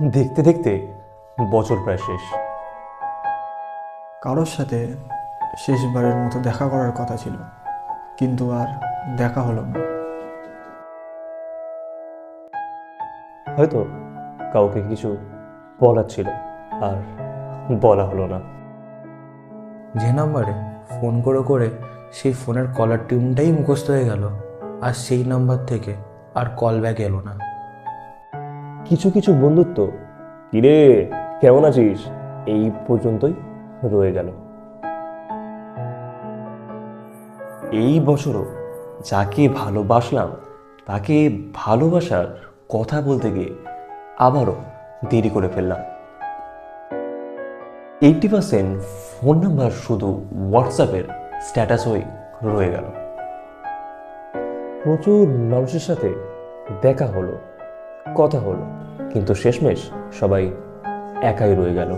দেখতে দেখতে বছর প্রায় শেষ। কারোর সাথে শেষবারের মতো দেখা করার কথা ছিল, কিন্তু আর দেখা হলো না। হয়তো কাউকে কিছু বলার ছিল, আর বলা হলো না। যে নাম্বারে ফোন করে করে সেই ফোনের কলার টিউনটাই মুখস্থ হয়ে গেল, আর সেই নাম্বার থেকে আর কল ব্যাক এলো না। কিছু কিছু বন্ধুত্ব কিরে কেমন আছিস এই পর্যন্তই রয়ে গেল। এই বছরও যাকে ভালোবাসলাম তাকে ভালোবাসার কথা বলতে গিয়ে আবারও দেরি করে ফেললাম। 80% ফোন নাম্বার শুধু হোয়াটসঅ্যাপের স্ট্যাটাস হয়ে রয়ে গেল। প্রচুর মানুষের সাথে দেখা হলো, কথা হলো, কিন্তু শেষমেশ সবাই একাই রয়ে গেল।